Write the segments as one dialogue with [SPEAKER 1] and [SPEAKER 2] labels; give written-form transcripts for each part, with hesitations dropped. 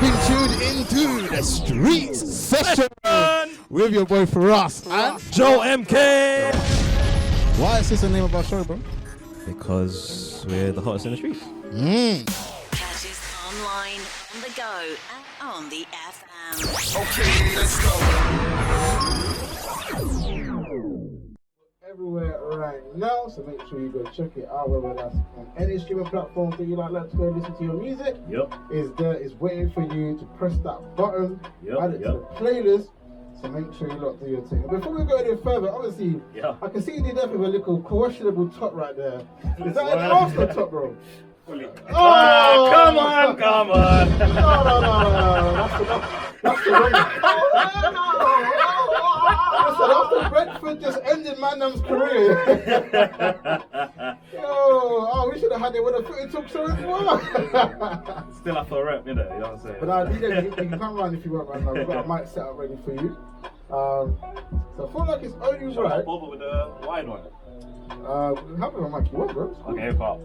[SPEAKER 1] been tuned into the Streets Session with your boy Firahs and
[SPEAKER 2] Joe MK.
[SPEAKER 1] Why is this the name of our show, bro?
[SPEAKER 2] Because we're the hottest in the streets.
[SPEAKER 3] Catch us online, on the go, and on the FM.
[SPEAKER 4] Okay, let's go.
[SPEAKER 5] Everywhere right now, so make sure you go check it out, whether that's on any streaming platform that you like to go listen to your music.
[SPEAKER 2] Yep.
[SPEAKER 5] Is there, is waiting for you to press that button, add it to
[SPEAKER 2] Yep.
[SPEAKER 5] the playlist. So make sure you lot do your thing. Before we go any further, obviously, I can see you did with a little questionable top right there. Is that an Arsenal top, bro?
[SPEAKER 2] Oh, come on.
[SPEAKER 5] No. That's the wrong. Listen, after Brentford just ended Manam's career. We should have had it with a footy talk show as well.
[SPEAKER 2] Still have to rep, you know what I'm saying?
[SPEAKER 5] But you can come round if you want right now. We've got a mic set up ready for you. So I feel like it's only
[SPEAKER 2] Shall I
[SPEAKER 5] right.
[SPEAKER 2] bother with the wide one?
[SPEAKER 5] Have it on mic you want, bro.
[SPEAKER 2] Okay, pal.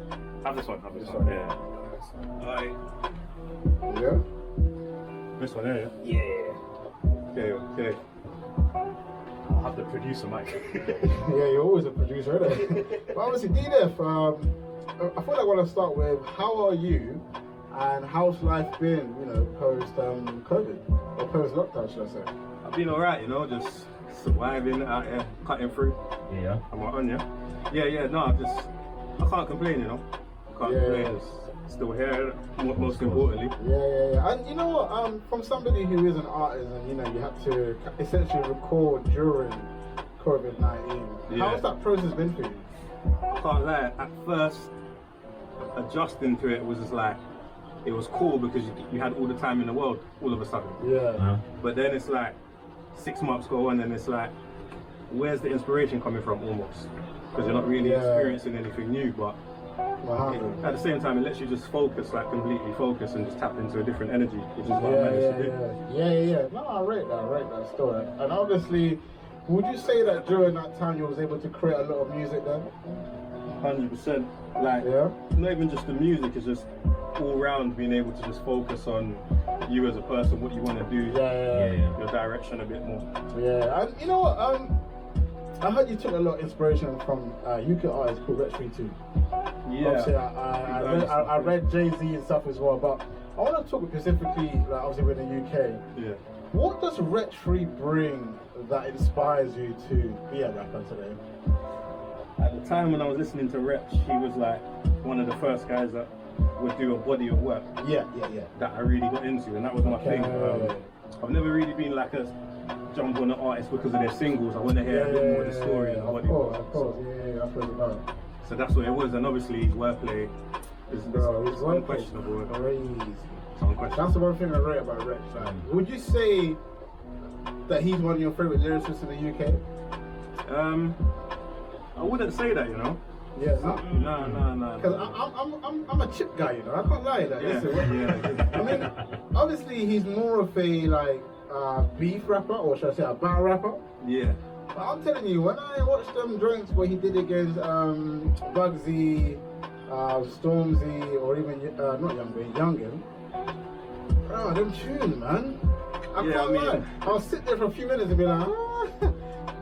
[SPEAKER 2] Have this one. Yeah. Alright.
[SPEAKER 5] Yeah.
[SPEAKER 2] This one here. Yeah. Okay. I'll have the producer mic.
[SPEAKER 5] Yeah, you're always a producer, isn't it? But obviously, DDF, I feel like I want to start with how are you and how's life been, post COVID or post lockdown, should I say?
[SPEAKER 6] I've been alright, just surviving out here, cutting through.
[SPEAKER 2] Yeah.
[SPEAKER 6] I'm on you. Yeah, no, I can't complain, Can't complain. Still here, most importantly.
[SPEAKER 5] Yeah. And you know what, from somebody who is an artist and you had to essentially record during COVID-19, how's that process been for you?
[SPEAKER 6] I can't lie, at first, adjusting to it was just like, it was cool because you had all the time in the world all of a sudden.
[SPEAKER 5] Yeah.
[SPEAKER 6] But then it's like, 6 months go on and it's like, where's the inspiration coming from almost? Because you're not really experiencing anything new, but at the same time it lets you just focus, like completely focus and just tap into a different energy, which is what I managed to do.
[SPEAKER 5] Yeah. No, I rate that story. And obviously, would you say that during that time you was able to create a lot of music then?
[SPEAKER 6] 100%. Like, not even just the music, it's just all round being able to just focus on you as a person, what you want to do, your direction a bit more.
[SPEAKER 5] Yeah, and you know what? I heard you took a lot of inspiration from UK artists called Rich 3
[SPEAKER 6] Yeah.
[SPEAKER 5] Obviously, I read Jay-Z and stuff as well, but I want to talk specifically, like obviously with the UK.
[SPEAKER 6] Yeah.
[SPEAKER 5] What does Rich 3 bring that inspires you to be a rapper today?
[SPEAKER 6] At the time when I was listening to Wretch, he was like one of the first guys that would do a body of work.
[SPEAKER 5] Yeah.
[SPEAKER 6] That I really got into, and that was my thing. I've never really been like a jump on an artist because of their singles. I want to hear a bit more of the story and the body.
[SPEAKER 5] Of course. Yeah, I've heard about it.
[SPEAKER 6] So that's what it was, and obviously his wordplay is unquestionable.
[SPEAKER 5] Crazy.
[SPEAKER 6] Unquestionable.
[SPEAKER 5] That's the one thing I rate about Rich. Would you say that he's one of your favorite lyricists in the UK?
[SPEAKER 6] I wouldn't say that,
[SPEAKER 5] Yeah,
[SPEAKER 6] No.
[SPEAKER 5] Because I'm a chip guy, I can't lie. I mean, obviously he's more of a beef rapper, or should I say a battle rapper?
[SPEAKER 6] Yeah.
[SPEAKER 5] But I'm telling you, when I watched them joints where he did against Bugsy, Stormzy, or even Youngin, bro, them tunes, man. I can't lie. I'll sit there for a few minutes and be like,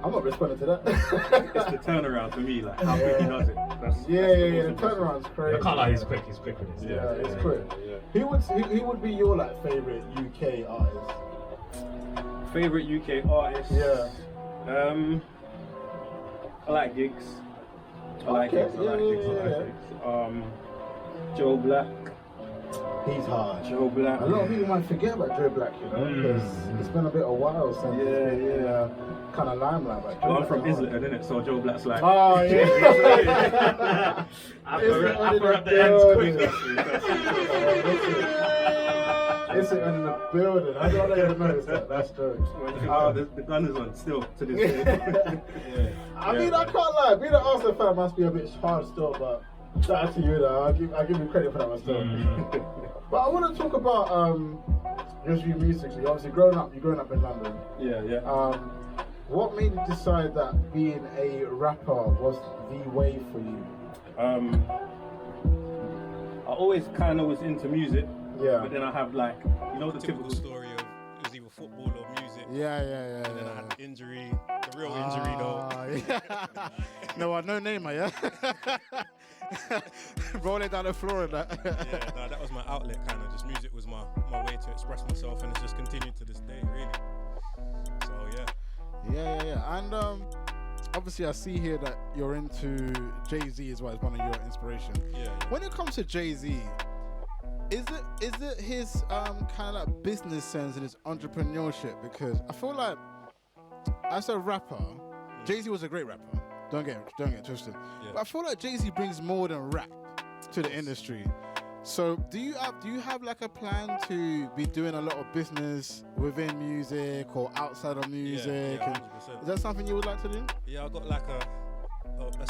[SPEAKER 5] I'm not responding to that.
[SPEAKER 6] It's the turnaround for me, like how quick he does it.
[SPEAKER 5] The turnaround's crazy.
[SPEAKER 2] I can't lie, he's quick with it.
[SPEAKER 5] Yeah, it's quick. Who would be your favorite UK artist?
[SPEAKER 6] Favorite UK artist?
[SPEAKER 5] Yeah.
[SPEAKER 6] I like Gigs. I like Gigs. Joe Black.
[SPEAKER 5] He's hard.
[SPEAKER 6] Joe Black.
[SPEAKER 5] A lot of people might forget about Joe Black, because it's been a bit of a while since he's been kind of limelight.
[SPEAKER 6] Well, I'm from Islington, innit? So Joe Black's like.
[SPEAKER 5] Oh yeah.
[SPEAKER 2] I forgot the ends quick.
[SPEAKER 5] It's in the building. I don't even notice that. That's true.
[SPEAKER 6] The gun is on still to this day.
[SPEAKER 5] I mean, I can't lie. Being an Arsenal fan must be a bit hard still, but shout out to you though. I'll give you credit for that myself. But I want to talk about just your music. So you're obviously growing up in London.
[SPEAKER 6] Yeah.
[SPEAKER 5] What made you decide that being a rapper was the way for you?
[SPEAKER 6] I always kind of was into music,
[SPEAKER 5] Yeah.
[SPEAKER 6] But then I have like, you know, the typical story of it was either football or music.
[SPEAKER 1] Yeah.
[SPEAKER 6] And then I had the injury, the real injury though.
[SPEAKER 1] Yeah. No, no Neymar, yeah? Rolling down the floor and that.
[SPEAKER 6] Yeah, no, that was my outlet kind of. Just music was my way to express myself, and it's just continued to this day, really. So, yeah.
[SPEAKER 1] Yeah. And obviously I see here that you're into Jay-Z as well as one of your inspirations.
[SPEAKER 6] Yeah.
[SPEAKER 1] When it comes to Jay-Z, is it his kind of like business sense and his entrepreneurship? Because I feel like as a rapper, Jay-Z was a great rapper. Don't get twisted.
[SPEAKER 6] Yeah.
[SPEAKER 1] But I feel like Jay-Z brings more than rap to the industry. So do you have like a plan to be doing a lot of business within music or outside of music?
[SPEAKER 6] Yeah,
[SPEAKER 1] And
[SPEAKER 6] 100%.
[SPEAKER 1] is that something you would like to do?
[SPEAKER 6] Yeah, I got like a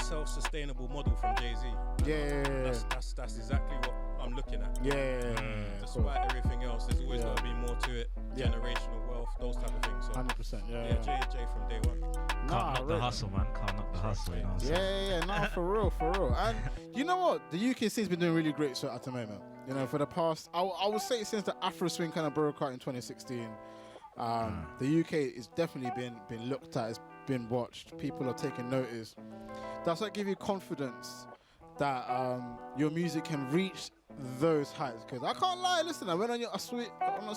[SPEAKER 6] self-sustainable model from Jay-Z.
[SPEAKER 1] Yeah.
[SPEAKER 6] That's exactly what I'm looking at.
[SPEAKER 1] Yeah.
[SPEAKER 6] Despite everything else, there's always got to be more to it.
[SPEAKER 1] Yeah.
[SPEAKER 6] Generational wealth, those type of things. So
[SPEAKER 1] 100%. Yeah.
[SPEAKER 6] Jay from day one.
[SPEAKER 4] Can't knock the hustle, man. Can't knock the hustle. You know what I'm saying?
[SPEAKER 1] Yeah, no, for real. And you know what? The UK scene's been doing really great so at the moment. You know, for the past, I would say since the Afro swing kind of broke out in 2016, the UK has definitely been looked at, it's been watched. People are taking notice. Does that give you confidence that your music can reach those heights? Because I can't lie, listen, I went on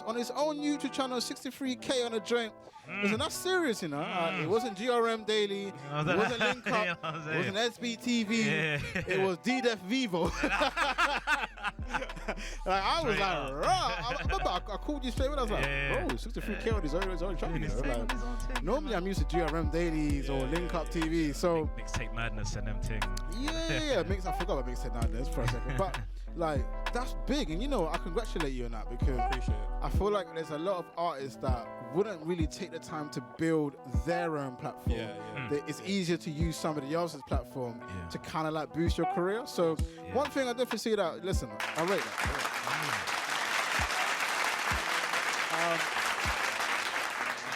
[SPEAKER 1] on his own YouTube channel, 63K on a joint. Listen, that's serious, you know. It wasn't GRM Daily, it wasn't Link Up, it wasn't SBTV, it was D-Def Vivo. Like, I was like, raw. I remember I called you straight when I was like, bro, 63K on his own track. You know? Like, normally I'm used to GRM Dailies or Link Up TV, so
[SPEAKER 4] Mixtape Madness and them things.
[SPEAKER 1] yeah, I forgot about Mixtape Madness for a second, but like that's big, and you know I congratulate you on that because
[SPEAKER 6] Appreciate it.
[SPEAKER 1] I feel like there's a lot of artists that wouldn't really take the time to build their own platform. It's easier to use somebody else's platform to kind of like boost your career. So one thing I definitely see that. Listen, I rate that.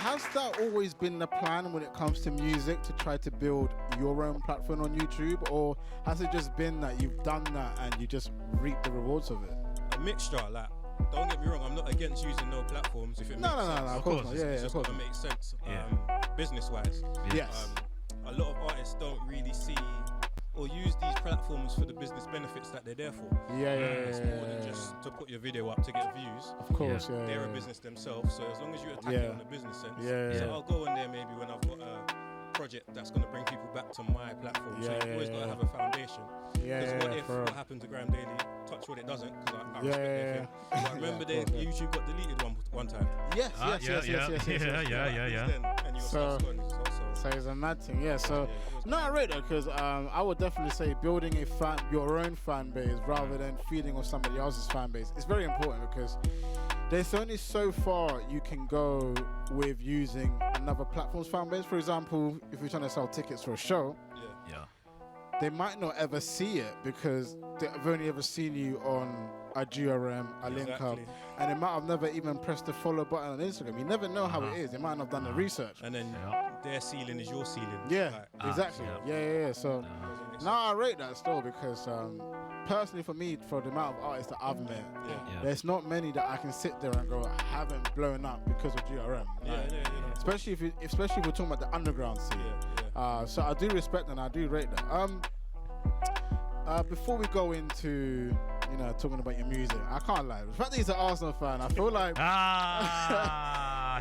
[SPEAKER 1] Has that always been the plan when it comes to music, to try to build your own platform on YouTube, or has it just been that you've done that and you just reap the rewards of it?
[SPEAKER 6] A mixture, like, don't get me wrong, I'm not against using no platforms if it makes sense.
[SPEAKER 1] No, of course not.
[SPEAKER 6] It's just got to make sense business-wise.
[SPEAKER 1] Yes.
[SPEAKER 6] A lot of artists don't really see or use these platforms for the business benefits that they're there for. It's more than just to put your video up to get views.
[SPEAKER 1] Of course,
[SPEAKER 6] They're a business themselves, so as long as you attack it on the business sense. So I'll go on there maybe when I've got a project that's going to bring people back to my platform. So you've always got to have a foundation. Because what happened to Graham Daily? Touch wood, it doesn't, because I respect him. But I remember YouTube got deleted one time.
[SPEAKER 1] Yes.
[SPEAKER 6] And you were
[SPEAKER 1] So it's a mad thing, So no, I rate that because I would definitely say building your own fan base rather than feeding on somebody else's fan base is very important, because there's only so far you can go with using another platform's fan base. For example, if you're trying to sell tickets for a show, they might not ever see it because they've only ever seen you on a GRM, a Link Up, and they might have never even pressed the follow button on Instagram. You never know how it is. They might not have done the research.
[SPEAKER 6] And then their ceiling is your ceiling.
[SPEAKER 1] Exactly. So now I rate that still because personally for me, for the amount of artists that I've met, there's not many that I can sit there and go, I haven't blown up because of GRM. Especially if we're talking about the underground scene. So I do respect and I do rate that. Before we go into talking about your music, I can't lie. The fact that he's an Arsenal fan, I feel like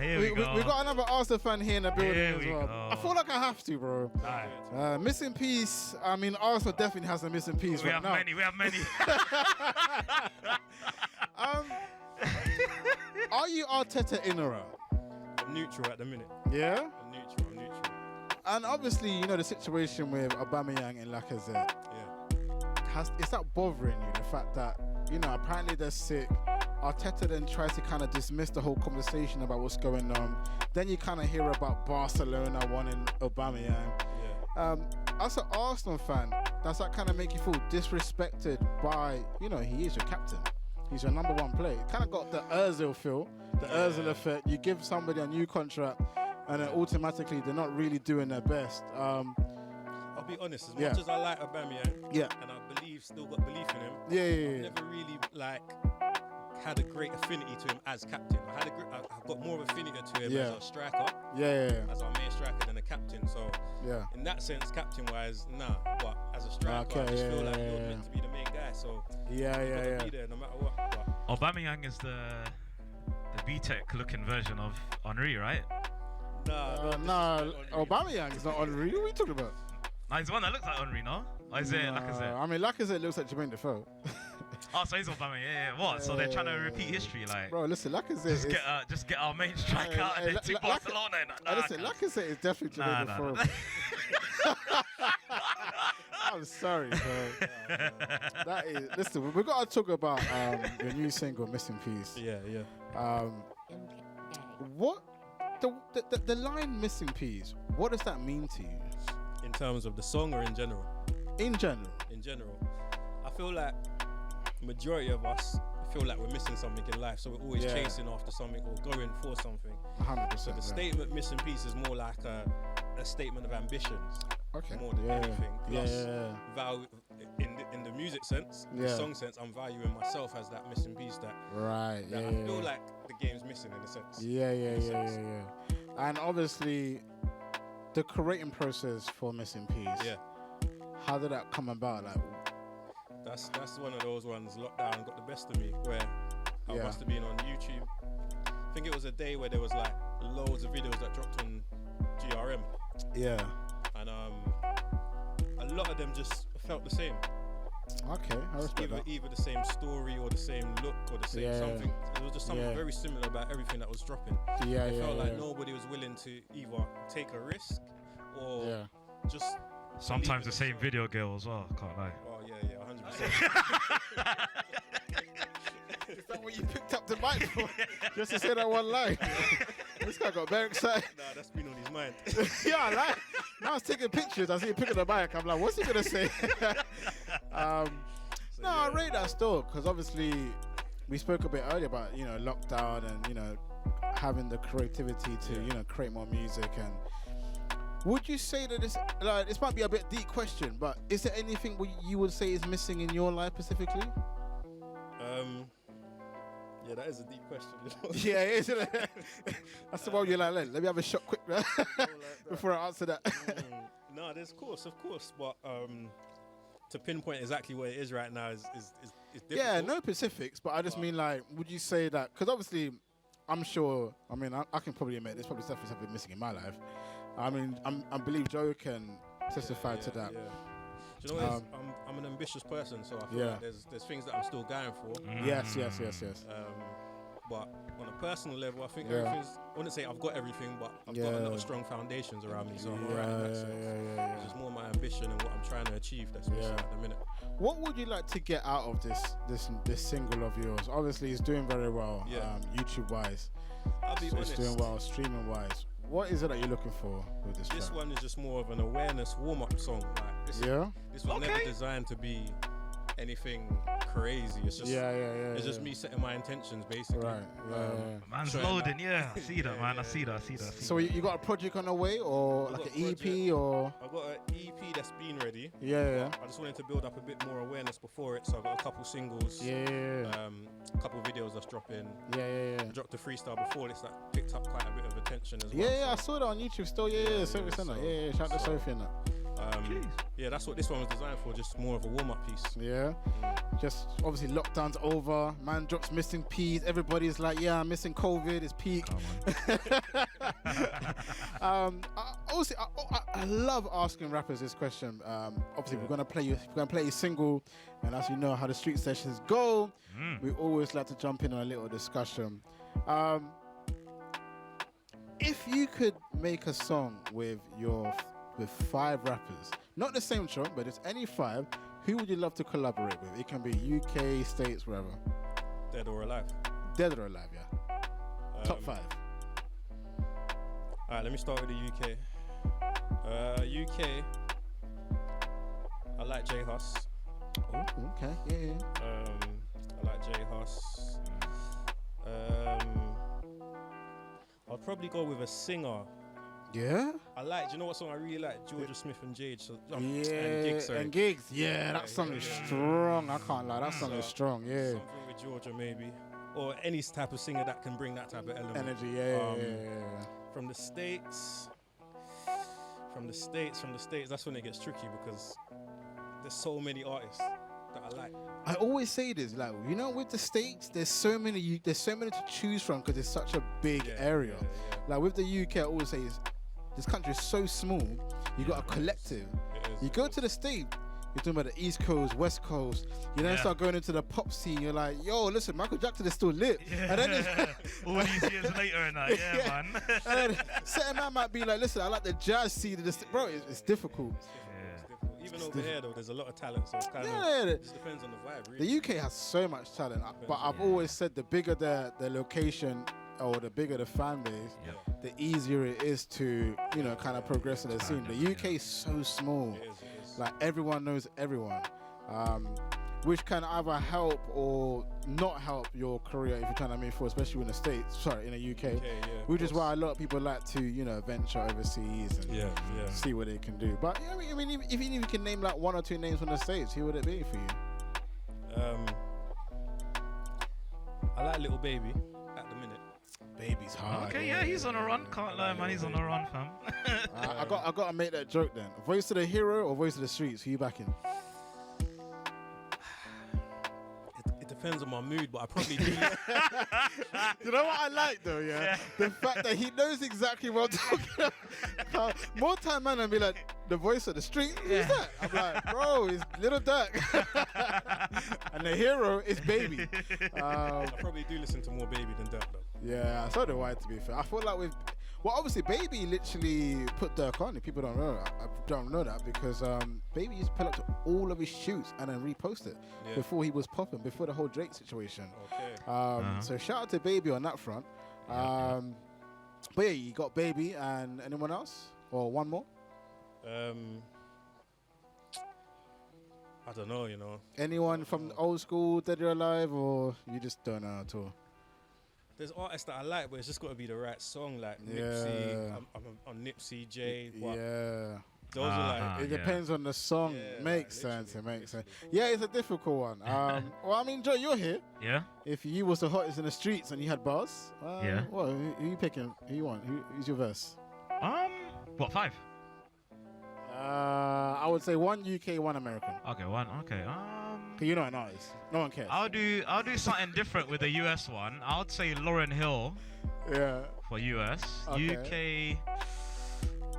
[SPEAKER 4] here we go.
[SPEAKER 1] We got another Arsenal fan here in the building as well. I feel like I have to, bro. Missing piece. I mean, Arsenal definitely has a missing piece
[SPEAKER 4] We
[SPEAKER 1] right
[SPEAKER 4] have
[SPEAKER 1] now.
[SPEAKER 4] many.
[SPEAKER 1] Are you Arteta in or out?
[SPEAKER 6] I'm neutral at the minute.
[SPEAKER 1] Yeah.
[SPEAKER 6] I'm neutral.
[SPEAKER 1] And obviously, the situation with Aubameyang and Lacazette. Is that bothering you? The fact that apparently they're sick. Arteta then tries to kind of dismiss the whole conversation about what's going on. Then you kind of hear about Barcelona wanting Aubameyang. As an Arsenal fan, does that kind of make you feel disrespected by, he is your captain. He's your number one player. It kind of got the Ozil feel, the Ozil effect. You give somebody a new contract and then automatically they're not really doing their best.
[SPEAKER 6] I'll be honest, as much as I like Aubameyang, and I still got belief in him, I've never really
[SPEAKER 7] had a great affinity to him as captain. I've got more affinity to him as a striker, as our main striker than a captain. So in that sense, captain-wise, nah. But as a striker, I just feel like you're meant to be the main guy. So you gotta be there no matter what. But
[SPEAKER 4] Aubameyang is the VTech looking version of Henry, right?
[SPEAKER 1] Nah, Aubameyang is not Henry. What are you talking about?
[SPEAKER 4] Nah, he's the one that looks like Henry, no? Or is it Lacazette?
[SPEAKER 1] I mean, Lacazette looks like Jermaine Defoe.
[SPEAKER 4] Oh, so he's Aubameyang, yeah. What? So they're trying to repeat history, like?
[SPEAKER 1] Bro, listen, Lacazette
[SPEAKER 4] just get our main striker out and then to Barcelona.
[SPEAKER 1] Listen, Lacazette is definitely Jermaine Defoe. I'm sorry, bro. That is. Listen, we've got to talk about your new single, "Missing Piece."
[SPEAKER 7] Yeah.
[SPEAKER 1] What the line "Missing Piece"? What does that mean to you?
[SPEAKER 7] In terms of the song or in general?
[SPEAKER 1] In general.
[SPEAKER 7] In general, I feel like majority of us feel like we're missing something in life, so we're always chasing after something or going for something.
[SPEAKER 1] 100%.
[SPEAKER 7] So the statement "missing piece" is more like a statement of ambitions, more than anything. Plus, value in the music sense, the song sense, I'm valuing myself as that missing piece that I feel like the game's missing in a sense.
[SPEAKER 1] Yeah. And obviously, the creating process for "Missing Piece."
[SPEAKER 7] Yeah.
[SPEAKER 1] How did that come about? Like,
[SPEAKER 7] that's one of those ones. Lockdown got the best of me, where I must have been on YouTube. I think it was a day where there was like loads of videos that dropped on GRM.
[SPEAKER 1] Yeah.
[SPEAKER 7] And a lot of them just felt the same.
[SPEAKER 1] Okay, I respect that.
[SPEAKER 7] Either the same story or the same look or the same something. There was just something very similar about everything that was dropping. It felt like nobody was willing to either take a risk or just.
[SPEAKER 4] Sometimes the same video girl as well, can't lie.
[SPEAKER 7] Oh yeah, 100%.
[SPEAKER 1] Is that what you picked up the mic for? Just to say that one line? This guy got very excited.
[SPEAKER 7] Nah, that's been on his mind.
[SPEAKER 1] I like. Now I was taking pictures. I see him picking the mic. I'm like, what's he gonna say? I rate that still, because obviously we spoke a bit earlier about lockdown and having the creativity to create more music. And would you say that this might be a bit deep question, but is there anything you would say is missing in your life specifically?
[SPEAKER 7] Yeah, that is a deep question.
[SPEAKER 1] Yeah, it is. That's the one you're like, let me have a shot quick before I answer that.
[SPEAKER 7] No, there's of course, but to pinpoint exactly what it is right now is difficult.
[SPEAKER 1] Yeah, no specifics, but I just mean like, would you say that? Because obviously, I'm sure. I mean, I can probably admit there's probably definitely something missing in my life. I mean, I believe Joe can testify to that.
[SPEAKER 7] Yeah. Do you know what? I'm an ambitious person, so I feel like there's things that I'm still going for.
[SPEAKER 1] Yes.
[SPEAKER 7] But on a personal level, I think everything's. I wouldn't say I've got everything, but I've got a lot of strong foundations around me. So I'm alright in that sense. It's just more my ambition and what I'm trying to achieve that's missing at the minute.
[SPEAKER 1] What would you like to get out of this single of yours? Obviously, it's doing very well, YouTube wise.
[SPEAKER 7] I'll be honest.
[SPEAKER 1] It's doing well, streaming wise. What is it that you're looking for with this track?
[SPEAKER 7] This one is just more of an awareness warm-up song. Like, this was never designed to be anything crazy. It's just it's just me setting my intentions basically.
[SPEAKER 1] Right.
[SPEAKER 4] Man's loading, I see that, man. I see that.
[SPEAKER 1] So you got a project on the way, or like an EP, or?
[SPEAKER 7] I've got an EP that's been ready.
[SPEAKER 1] Yeah.
[SPEAKER 7] I just wanted to build up a bit more awareness before it, so I've got a couple singles. A couple videos that's dropping.
[SPEAKER 1] I
[SPEAKER 7] dropped a freestyle before this that picked up quite a bit of attention as well.
[SPEAKER 1] I saw that on YouTube still. Sophie sent that. Shout out to Sophie and that.
[SPEAKER 7] That's what this one was designed for, just more of a warm-up piece.
[SPEAKER 1] Just obviously lockdown's over, man drops Missing Piece, everybody's like, I'm missing COVID, it's peak. I love asking rappers this question. Obviously we're gonna play you single, and as you know how the street sessions go, we always like to jump in on a little discussion. If you could make a song with 5 rappers, not the same track, but it's any 5, who would you love to collaborate with? It can be UK, States, wherever.
[SPEAKER 7] Dead or alive?
[SPEAKER 1] Dead or alive, yeah. Top 5.
[SPEAKER 7] Alright, let me start with the UK. UK, I like J Hus.
[SPEAKER 1] Oh, okay, yeah.
[SPEAKER 7] I like J Hus. I'd probably go with a singer.
[SPEAKER 1] Yeah?
[SPEAKER 7] Do you know what song I really like? Georgia Smith and Jade.
[SPEAKER 1] And Gigs. And Gigs. Yeah, that song is strong. I can't lie. That song is strong, yeah.
[SPEAKER 7] Something with Georgia, maybe. or any type of singer that can bring that type of element.
[SPEAKER 1] Energy, yeah.
[SPEAKER 7] From the States, that's when it gets tricky because there's so many artists that I like.
[SPEAKER 1] I always say this, like, you know, with the States, there's so many to choose from because it's such a big area. Like with the UK, I always say this country is so small. You got a collective. You go to the States, you're talking about the East Coast, West Coast. You then start going into the pop scene. You're like, yo, listen, Michael Jackson is still lit.
[SPEAKER 4] Yeah.
[SPEAKER 1] And then
[SPEAKER 4] all these years later and that, man.
[SPEAKER 1] And then certain man might be like, listen, I like the jazz scene of this. Bro, it's difficult.
[SPEAKER 7] Even over here, though, there's a lot of talent, so it's kind of it just depends on the vibe, really.
[SPEAKER 1] The UK has so much talent, but I've always said the bigger the location or the bigger the fan base, the easier it is to, you know, kind of progress in the scene. The UK is so small.
[SPEAKER 7] It is.
[SPEAKER 1] Like, everyone knows everyone, which can either help or not help your career if you're trying to move forward, especially in the States, in the UK, which is why a lot of people like to, you know, venture overseas and see what they can do. But, I mean, if you can name like one or two names from the States, who would it be for you?
[SPEAKER 7] I like Little Baby at the minute.
[SPEAKER 1] Baby's hard.
[SPEAKER 4] Okay, yeah, he's on a run. Can't lie, man. He's on a run, fam.
[SPEAKER 1] I got to make that joke then. Voice of the hero or voice of the streets? Who you backing?
[SPEAKER 7] It depends on my mood, but I probably do.
[SPEAKER 1] You know what I like though, yeah? The fact that he knows exactly what I'm talking about. More time, man, and be like, the voice of the street? Who's that? I'm like, bro, it's Little Dirk. And the hero is Baby.
[SPEAKER 7] I probably do listen to more Baby than Dirk, though.
[SPEAKER 1] Yeah, so do I, to be fair. I feel like well, obviously, Baby literally put Dirk on. If people don't know, I don't know that because Baby used to pull up to all of his shoots and then repost it before he was popping, before the whole Drake situation.
[SPEAKER 7] Okay.
[SPEAKER 1] So shout out to Baby on that front. But yeah, you got Baby and anyone else? Or one more?
[SPEAKER 7] I don't know, you know.
[SPEAKER 1] Anyone from the old school, dead or alive, or you just don't know at all?
[SPEAKER 7] There's artists that I like, but it's just got to be the right song, like Nipsey. I'm on Nipsey, Jay. Those are like.
[SPEAKER 1] It depends on the song. Makes sense. It makes sense. Yeah, it's a difficult one. Well, I mean, Joe, you're here.
[SPEAKER 4] Yeah.
[SPEAKER 1] If you was the hottest in the streets and you had bars, well, who you picking? Who you want? Who's your verse?
[SPEAKER 4] What, 5?
[SPEAKER 1] I would say one UK, one American.
[SPEAKER 4] Okay, one. Okay.
[SPEAKER 1] You're not an artist. No one cares.
[SPEAKER 4] I'll do something different with the US one. I would say Lauryn Hill.
[SPEAKER 1] Yeah.
[SPEAKER 4] For US.
[SPEAKER 1] Okay.
[SPEAKER 4] UK.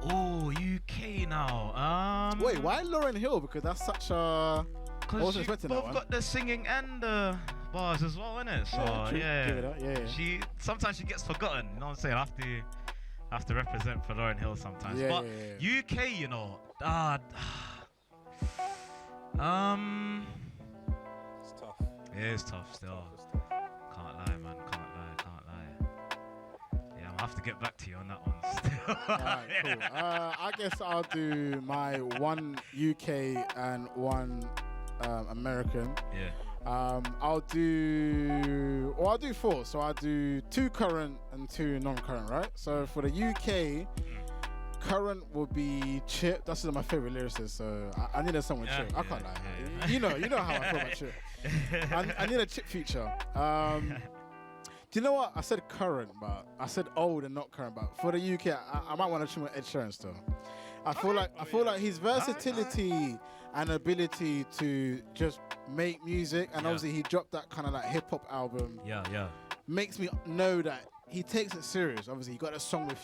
[SPEAKER 4] Oh, UK now.
[SPEAKER 1] Wait, why Lauryn Hill? Because that's such a.
[SPEAKER 4] Because you both got the singing and the bars as well, innit? So
[SPEAKER 1] yeah. Give it up. Yeah.
[SPEAKER 4] Sometimes she gets forgotten. You know what I'm saying? I have to represent for Lauryn Hill sometimes. But UK, you know,
[SPEAKER 7] it's tough.
[SPEAKER 4] It is tough still. Can't lie, man. Can't lie. Yeah, I'll have to get back to you on that one still.
[SPEAKER 1] Alright, cool. I guess I'll do my one UK and one American.
[SPEAKER 4] Yeah.
[SPEAKER 1] I'll do 4. So I'll do 2 current and 2 non-current, right? So for the UK, current will be Chip. That's one of my favorite lyricists. So I need a song with Chip. I can't lie.
[SPEAKER 4] Yeah.
[SPEAKER 1] You know how I feel about Chip. I need a Chip feature. Do you know what? I said current, but I said old and not current. But for the UK, I might want to trim with Ed Sheeran still. I feel like his versatility and ability to just make music, and obviously he dropped that kind of like hip hop album.
[SPEAKER 4] Yeah.
[SPEAKER 1] Makes me know that he takes it serious. Obviously, he got a song with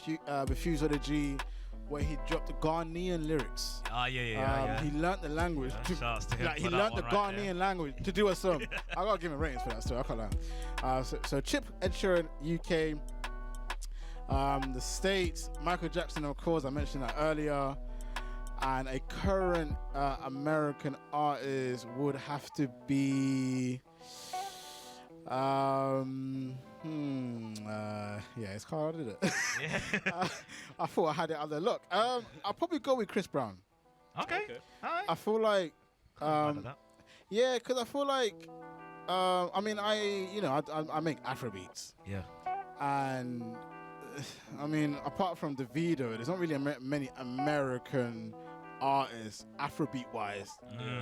[SPEAKER 1] Fuse or the G, where he dropped the Ghanaian lyrics.
[SPEAKER 4] Yeah.
[SPEAKER 1] He learnt the language. He learnt the Ghanaian language to do a song. I gotta give him ratings for that still. I can't lie. So Chip, Ed Sheeran, UK. The States, Michael Jackson, of course, I mentioned that earlier. And a current American artist would have to be. It's hard, isn't it?
[SPEAKER 4] Yeah.
[SPEAKER 1] I thought I had it other look. I'll probably go with Chris Brown.
[SPEAKER 4] Okay. All right.
[SPEAKER 1] I feel like, because I feel like, I make Afrobeats.
[SPEAKER 4] Yeah.
[SPEAKER 1] And I mean, apart from the video, there's not really many American artist, Afrobeat wise,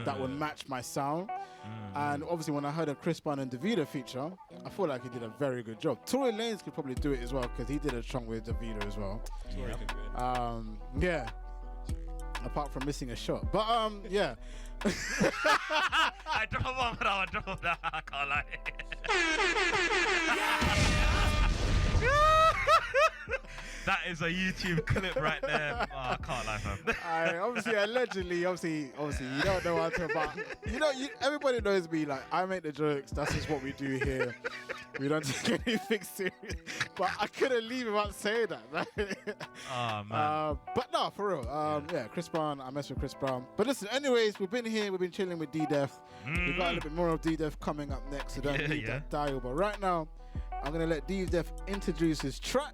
[SPEAKER 1] that would match my sound. And obviously, when I heard a Chris Brown and Davido feature, I feel like he did a very good job. Tory Lanez could probably do it as well because he did a song with Davido as well. Yeah. Apart from missing a shot, but yeah.
[SPEAKER 4] I drove on that. I can't lie. That is a YouTube clip right there. Oh, I can't lie, fam.
[SPEAKER 1] Obviously, allegedly, you don't know what I'm talking about. Everybody knows me. Like, I make the jokes. That's just what we do here. We don't take anything serious. But I couldn't leave without saying that. Right?
[SPEAKER 4] Oh, man.
[SPEAKER 1] But no, for real. Yeah, Chris Brown. I mess with Chris Brown. But listen, anyways, we've been here. We've been chilling with D-Def. We've got a little bit more of D-Def coming up next. So don't leave that dial. But right now, I'm going to let D-Def introduce his track.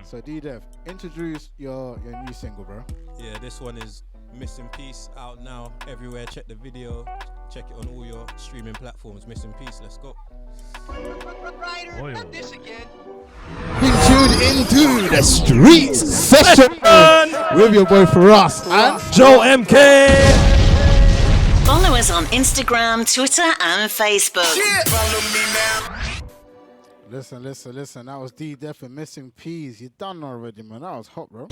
[SPEAKER 1] So D-Def, introduce your new single, bro.
[SPEAKER 7] Yeah, this one is Missing Peace, out now everywhere. Check the video, check it on all your streaming platforms. Missing Peace, let's go.
[SPEAKER 8] Not this again.
[SPEAKER 1] Being tuned into the streets session with your boy Firahs and
[SPEAKER 8] Joe MK.
[SPEAKER 3] Follow us on Instagram, Twitter, and Facebook.
[SPEAKER 8] Follow me now.
[SPEAKER 1] Listen. That was D-Def and Missing Peas. You done already, man. That was hot, bro.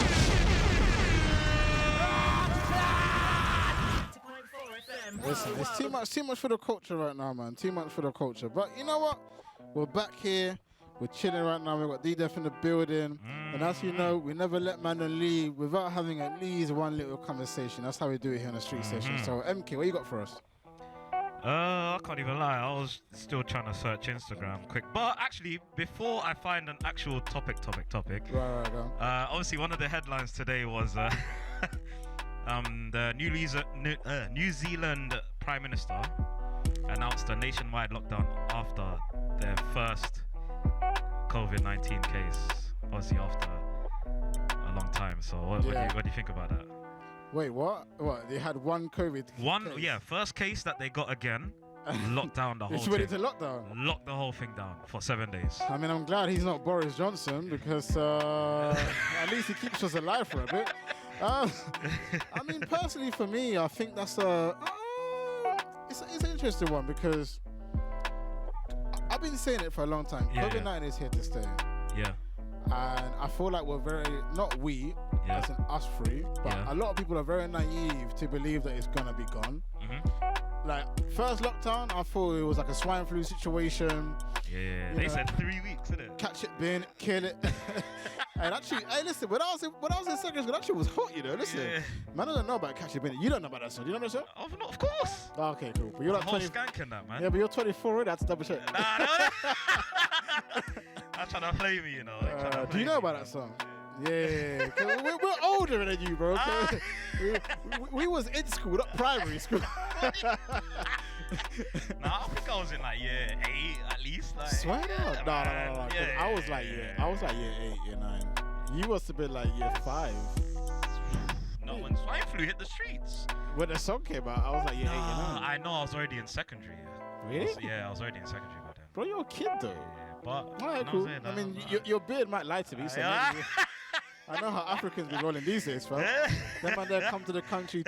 [SPEAKER 1] Listen, it's too much for the culture right now, man. Too much for the culture. But you know what? We're back here. We're chilling right now. We've got D-Def in the building. And as you know, we never let man leave without having at least one little conversation. That's how we do it here on the street session. So, MK, what you got for us?
[SPEAKER 4] I can't even lie. I was still trying to search Instagram quick. But actually, before I find an actual topic.
[SPEAKER 1] Right, go.
[SPEAKER 4] Obviously, one of the headlines today was the New Zealand Prime Minister announced a nationwide lockdown after their first COVID-19 case. Obviously, after a long time. So, what do you think about that?
[SPEAKER 1] Wait, what? What? They had one COVID case?
[SPEAKER 4] First case that they got again. Locked down the whole
[SPEAKER 1] It's
[SPEAKER 4] thing.
[SPEAKER 1] ready to lockdown?
[SPEAKER 4] Lock the whole thing down for 7 days.
[SPEAKER 1] I mean, I'm glad he's not Boris Johnson because at least he keeps us alive for a bit. I mean, personally for me, I think that's it's an interesting one because I've been saying it for a long time. COVID-19 is here to stay.
[SPEAKER 4] Yeah.
[SPEAKER 1] And I feel like we're as in us three, but a lot of people are very naive to believe that it's gonna be gone. Like, first lockdown, I thought it was like a swine flu situation.
[SPEAKER 4] Yeah, they said 3 weeks, didn't it?
[SPEAKER 1] Catch it, bin, kill it. And actually, hey, listen, when I was in secondary school, actually was hot, Listen, man, I don't know about catch it, bin. You don't know about that song. Do you know that song?
[SPEAKER 4] Oh, no, of course.
[SPEAKER 1] Oh, okay, cool. But you're like 20.
[SPEAKER 4] Skank in that, man.
[SPEAKER 1] Yeah, but you're 24 already. I have to double check.
[SPEAKER 4] Nah. I'm trying to play me,
[SPEAKER 1] Do you know about that song? Yeah, we're older than you, bro. We was in school, not primary school.
[SPEAKER 4] Nah, I think I was in like year 8 at least. Like,
[SPEAKER 1] swear out? No.
[SPEAKER 4] Yeah,
[SPEAKER 1] I was like year 8, year 9. You must have been like year 5.
[SPEAKER 4] No, when swine flu hit the streets.
[SPEAKER 1] When the song came out, I was like year 8, year 9.
[SPEAKER 4] I know, I was already in secondary.
[SPEAKER 1] Really?
[SPEAKER 4] I was already in secondary by then.
[SPEAKER 1] Bro, you're a kid though.
[SPEAKER 4] Yeah, but
[SPEAKER 1] alright, cool. I mean, your beard might lie to me. So maybe I know how Africans be rolling these days, fam. Them man there come to the country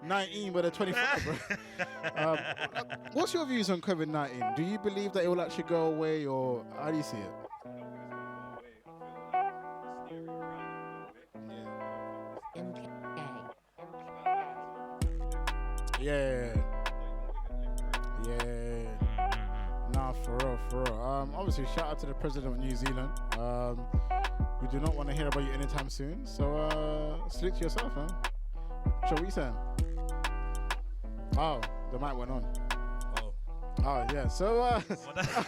[SPEAKER 1] 19, but they're 25, bro. What's your views on COVID-19? Do you believe that it will actually go away, or how do you see it? Yeah. Nah, for real. Obviously, shout out to the president of New Zealand. We do not want to hear about you anytime soon. So, salute to yourself, man. So, what are you saying? Oh, the mic went on. Oh, yeah. So,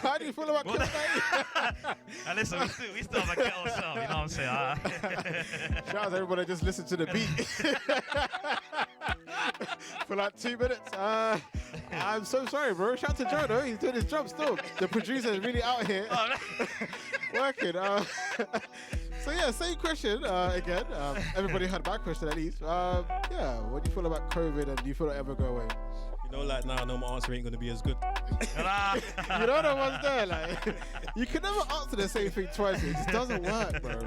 [SPEAKER 1] how do you feel about COVID-19?
[SPEAKER 4] And listen, we still have a get ourselves, you know what I'm saying?
[SPEAKER 1] Shout out to everybody that just listened to the beat. For like 2 minutes. I'm so sorry, bro. Shout out to Joe, though. He's doing his job still. The producer is really out here working. So, yeah, same question again. Everybody had my question at least. Yeah, what do you feel about COVID, and do you feel it'll ever go away?
[SPEAKER 7] Like now, I know my answer ain't gonna be as good.
[SPEAKER 1] You don't know what's there. Like, you can never answer the same thing twice. It just doesn't work, bro.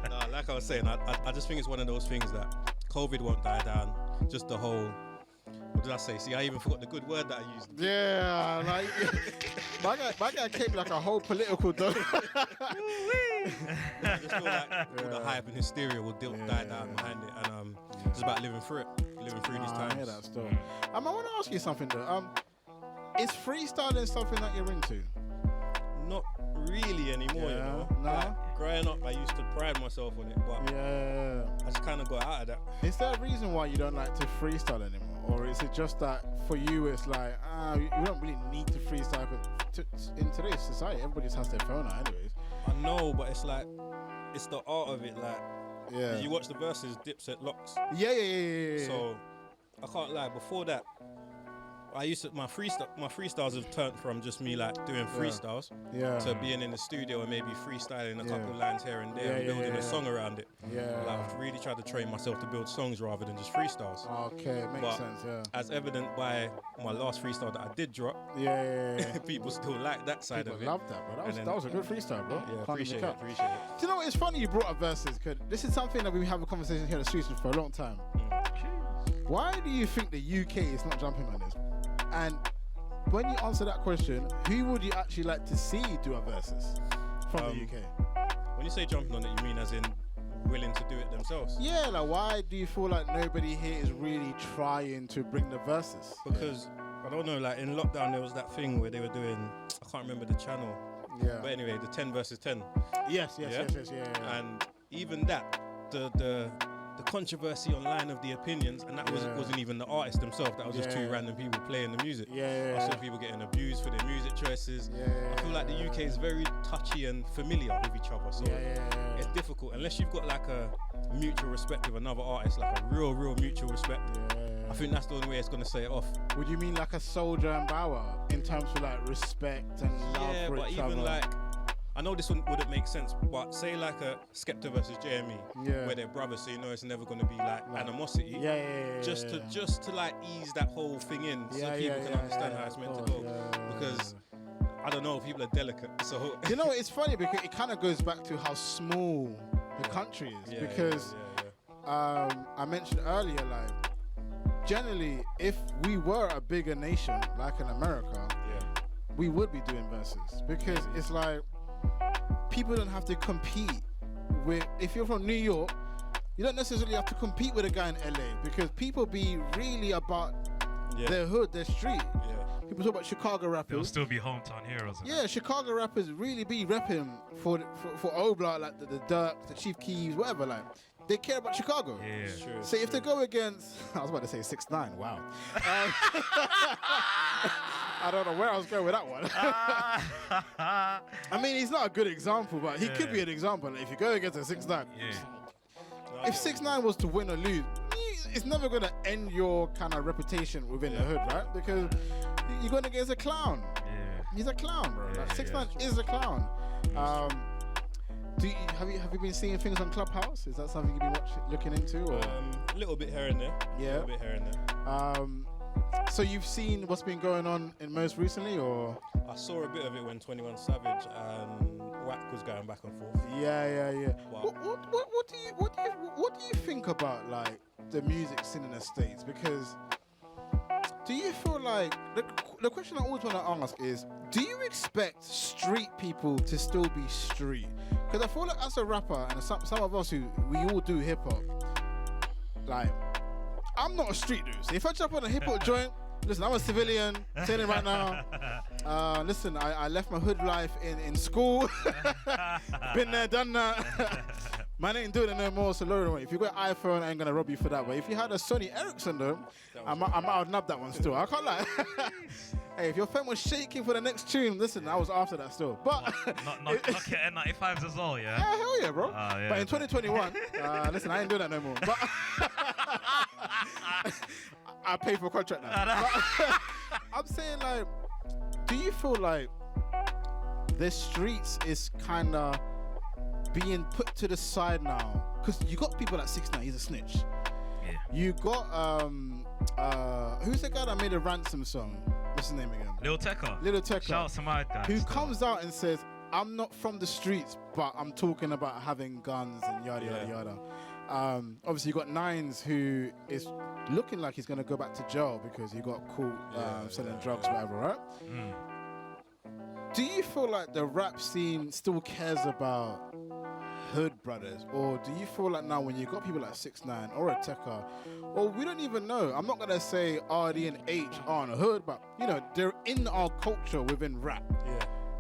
[SPEAKER 7] Nah, like I was saying, I just think it's one of those things that COVID won't die down. Just the whole. What did I say? See, I even forgot the good word that I used.
[SPEAKER 1] Yeah, like my guy came like a whole political dog.
[SPEAKER 7] I just feel like all the hype and hysteria will die down behind it, and it's about living through it, living through these times.
[SPEAKER 1] I hear that still. I want to ask you something though. Is freestyling something that you're into?
[SPEAKER 7] Not really anymore, you know.
[SPEAKER 1] No.
[SPEAKER 7] Like, growing up, I used to pride myself on it, but I just kind of got out of that.
[SPEAKER 1] Is there a reason why you don't like to freestyle anymore? Or is it just that for you it's like, you don't really need to freestyle? Because in today's society, everybody just has their phone out anyways.
[SPEAKER 7] I know, but it's like, it's the art of it. Like, did you watch the verses, Dipset Locks?
[SPEAKER 1] Yeah.
[SPEAKER 7] So, I can't lie, before that, I used to, my freestyles have turned from just me like doing freestyles to being in the studio and maybe freestyling a couple lines here and there and building a song around it. Like, I've really tried to train myself to build songs rather than just freestyles.
[SPEAKER 1] Okay, makes sense,
[SPEAKER 7] as evident by my last freestyle that I did drop, people still like that side of it.
[SPEAKER 1] People love that, bro. That was a good freestyle, bro.
[SPEAKER 7] Yeah, appreciate it.
[SPEAKER 1] Do you know what? It's funny you brought up verses, because this is something that we have a conversation here at the streets for a long time. Why do you think the UK is not jumping on this? And when you answer that question, who would you actually like to see do a versus from the UK?
[SPEAKER 7] When you say jumping on it, you mean as in willing to do it themselves?
[SPEAKER 1] Yeah, like why do you feel like nobody here is really trying to bring the verses?
[SPEAKER 7] Because, I don't know, like in lockdown there was that thing where they were doing, I can't remember the channel.
[SPEAKER 1] Yeah.
[SPEAKER 7] But anyway, the 10 versus 10.
[SPEAKER 1] Yes.
[SPEAKER 7] And even that, the controversy online of the opinions, and that wasn't even the artist themselves, that was just two random people playing the music. I saw people getting abused for their music choices. I feel like the UK is very touchy and familiar with each other, so it's difficult unless you've got like a mutual respect with another artist, like a real mutual respect. I think that's the only way it's going to set it off.
[SPEAKER 1] Would you mean like a Soldier and Bauer in terms of like respect and love for
[SPEAKER 7] but
[SPEAKER 1] each
[SPEAKER 7] even
[SPEAKER 1] other?
[SPEAKER 7] like, I know this one wouldn't make sense, but say like a Skepta versus JME, where they're brothers, so you know it's never going to be like animosity. Just to like ease that whole thing in, so people can understand how it's meant to go. Because I don't know, people are delicate. So
[SPEAKER 1] you know, it's funny because it kind of goes back to how small the country is. Because I mentioned earlier, like generally, if we were a bigger nation like in America, we would be doing verses, because it's like, people don't have to compete with, if you're from New York, you don't necessarily have to compete with a guy in LA, because people be really about their hood, their street. People talk about Chicago rappers.
[SPEAKER 4] They'll still be hometown heroes.
[SPEAKER 1] Chicago rappers really be repping for Obla, like the Dirk, the Chief Keef, whatever. Like, they care about Chicago. So if they go against, I was about to say 6ix9ine. Wow. I don't know where I was going with that one. I mean, he's not a good example, but he could be an example. Like, if you go against a 6ix9ine, if 6ix9ine was to win or lose, it's never going to end your kind of reputation within the hood, right? Because you're going against a clown. He's a clown, bro. Like, 6ix9ine is a clown. Have you been seeing things on Clubhouse? Is that something you've been looking into? Or?
[SPEAKER 7] A little bit here and there. A little bit here and there.
[SPEAKER 1] So you've seen what's been going on in most recently, or?
[SPEAKER 7] I saw a bit of it when 21 Savage and Wack was going back and forth.
[SPEAKER 1] Yeah. What do you think about like the music scene in the States? Because do you feel like the question I always want to ask is, do you expect street people to still be street? Because I feel like as a rapper, and some of us we all do hip hop, like, I'm not a street dude. So if I jump on a hip hop joint, listen, I'm a civilian, saying it right now. Listen, I left my hood life in school. Been there, done that. Man ain't doing it no more, so Lauren, if you got an iPhone, I ain't gonna rob you for that. But if you had a Sony Ericsson though, I might have nabbed that one still. I can't lie. Hey, if your phone was shaking for the next tune, listen, I was after that still. But
[SPEAKER 4] not N95s as well, yeah?
[SPEAKER 1] Yeah, hell yeah, bro. But in 2021, listen, I ain't doing that no more. But I pay for a contract now. I'm saying, like, do you feel like the streets is kind of being put to the side now? Because you got people like 6ix9ine, he's a snitch. You got who's the guy that made a Ransom song? What's his name again?
[SPEAKER 4] Lil Tecca.
[SPEAKER 1] Shout
[SPEAKER 4] out to my guy.
[SPEAKER 1] Who comes out and says, I'm not from the streets, but I'm talking about having guns and yada yada yada. Obviously, you got Nines, who is looking like he's going to go back to jail because he got caught selling drugs, whatever, right? Do you feel like the rap scene still cares about hood brothers, or do you feel like now when you got people like 6ix9ine or a Tekka, or we don't even know, I'm not gonna say RD and H are on a hood, but you know, they're in our culture within rap.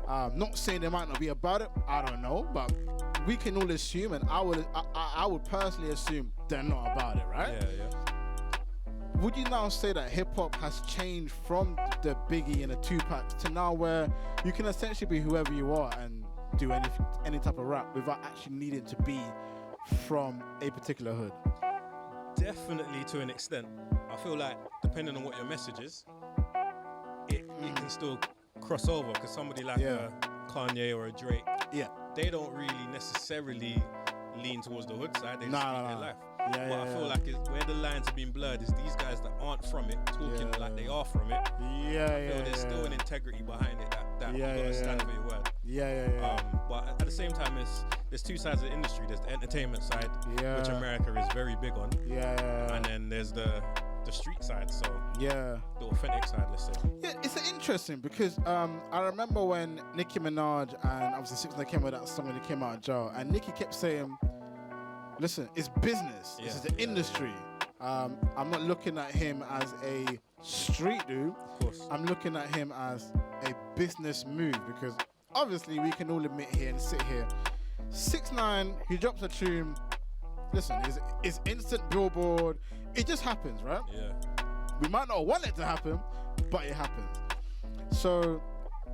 [SPEAKER 1] Not saying they might not be about it, I don't know, but we can all assume, and I would personally assume they're not about it, right? Would you now say that hip hop has changed from the Biggie and the Tupac to now where you can essentially be whoever you are and do any type of rap without actually needing to be from a particular hood?
[SPEAKER 7] Definitely, to an extent. I feel like depending on what your message is, it can still cross over, because somebody like a Kanye or a Drake, they don't really necessarily lean towards the hood side. They just speak their life. But I feel like where the lines have been blurred is these guys that aren't from it talking like they are from it. I feel there's still an integrity behind it that you gotta stand for your word. But at the same time, there's two sides of the industry. There's the entertainment side, which America is very big on. And then there's the street side, so the authentic side, let's say.
[SPEAKER 1] It's interesting because I remember when Nicki Minaj and obviously 6ix9ine came with that song when he came out of jail, and Nicki kept saying, listen, it's business. This is the industry. I'm not looking at him as a street dude.
[SPEAKER 7] Of course. I'm
[SPEAKER 1] looking at him as a business move, because obviously we can all admit here and sit here, 6ix9ine, he drops a tune, listen, it's instant Billboard. It just happens, right? We might not want it to happen, but it happens. So,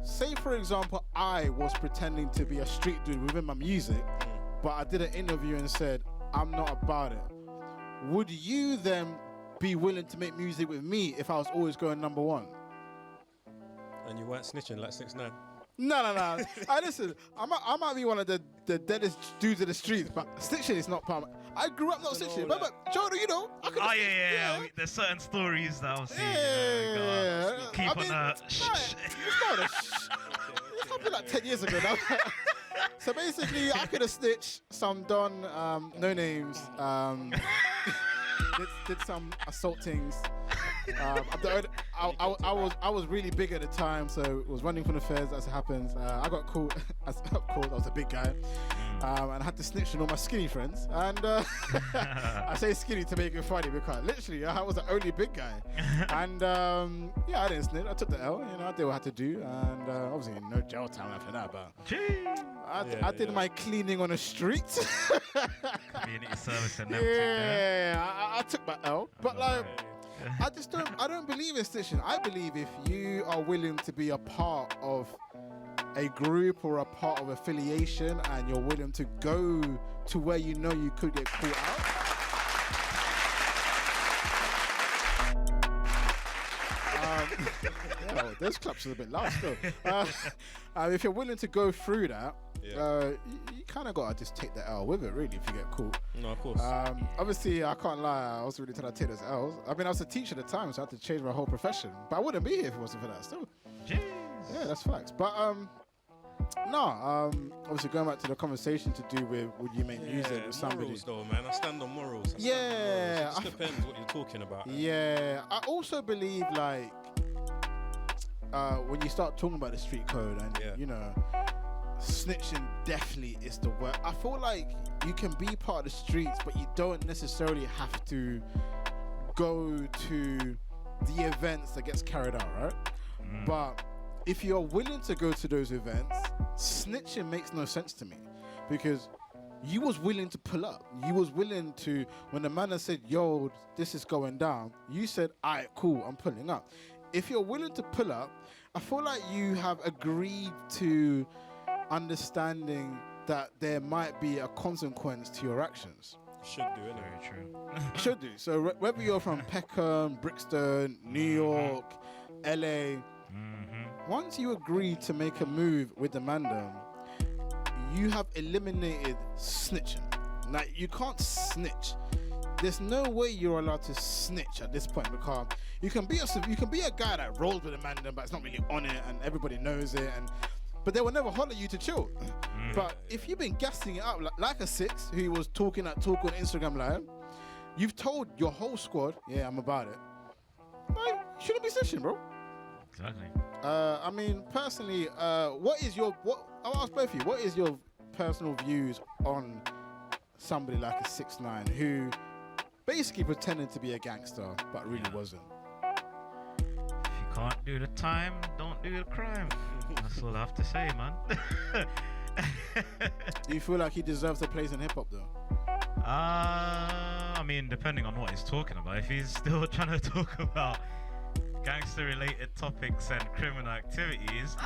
[SPEAKER 1] say for example, I was pretending to be a street dude within my music, but I did an interview and said, I'm not about it. Would you then be willing to make music with me if I was always going number one?
[SPEAKER 7] And you weren't snitching like 6ix9ine?
[SPEAKER 1] No. Listen, I might be one of the deadest dudes in the streets, but snitching is not part of my... I grew up not snitching, but Jordan, you know, I could...
[SPEAKER 4] There's certain stories that I'll see.
[SPEAKER 1] Keep on that. It's probably like 10 years ago now. So basically, I could have snitched some Don, no names, did some assaultings. I was really big at the time, so was running from the feds as it happens. I got caught. I was a big guy, and I had to snitch on all my skinny friends. And I say skinny to make it funny because literally I was the only big guy. And I didn't snitch. I took the L. You know, I did what I had to do, and obviously no jail time after that. But I did my cleaning on the streets.
[SPEAKER 4] Community service and everything.
[SPEAKER 1] I took my L, but like. I don't believe in snitching. I believe if you are willing to be a part of a group or a part of affiliation and you're willing to go to where you know you could get caught out. Those claps are a bit loud still. If you're willing to go through that, you kind of got to just take the L with it, really, if you get caught.
[SPEAKER 7] No, of course.
[SPEAKER 1] Obviously, I can't lie, I was really trying to take those L's. I mean, I was a teacher at the time, so I had to change my whole profession. But I wouldn't be here if it wasn't for that still.
[SPEAKER 4] Jeez.
[SPEAKER 1] Yeah, that's facts. But, obviously going back to the conversation to do with would you make music with somebody.
[SPEAKER 7] Morals though, man. I stand on morals. It just depends what you're talking about.
[SPEAKER 1] Yeah. I also believe, like, when you start talking about the street code and, you know, snitching definitely is the word. I feel like you can be part of the streets, but you don't necessarily have to go to the events that gets carried out, right? But if you're willing to go to those events, snitching makes no sense to me, because you was willing to pull up. You was willing to, when the man said, yo, this is going down, you said, all right, cool, I'm pulling up. If you're willing to pull up, I feel like you have agreed to understanding that there might be a consequence to your actions.
[SPEAKER 7] Should do, isn't it?
[SPEAKER 4] Very true.
[SPEAKER 1] Should do. So whether you're from Peckham, Brixton, New York, LA, once you agree to make a move with the mandem, you have eliminated snitching. Like, you can't snitch. There's no way you're allowed to snitch at this point, because you can be a guy that rolls with a mandem, but it's not really on it, and everybody knows it, and but they will never holler at you to chill. But if you've been gassing it up like a 6 who was talking that talk on Instagram Live, you've told your whole squad, yeah, I'm about it. Like, you shouldn't be snitching, bro.
[SPEAKER 4] Exactly.
[SPEAKER 1] I mean, personally, I'll ask both of you, what is your personal views on somebody like a 6ix9ine who basically pretended to be a gangster but really wasn't?
[SPEAKER 4] If you can't do the time, don't do the crime. That's all I have to say, man.
[SPEAKER 1] Do you feel like he deserves a place in hip hop though?
[SPEAKER 4] I mean, depending on what he's talking about. If he's still trying to talk about gangster-related topics and criminal activities,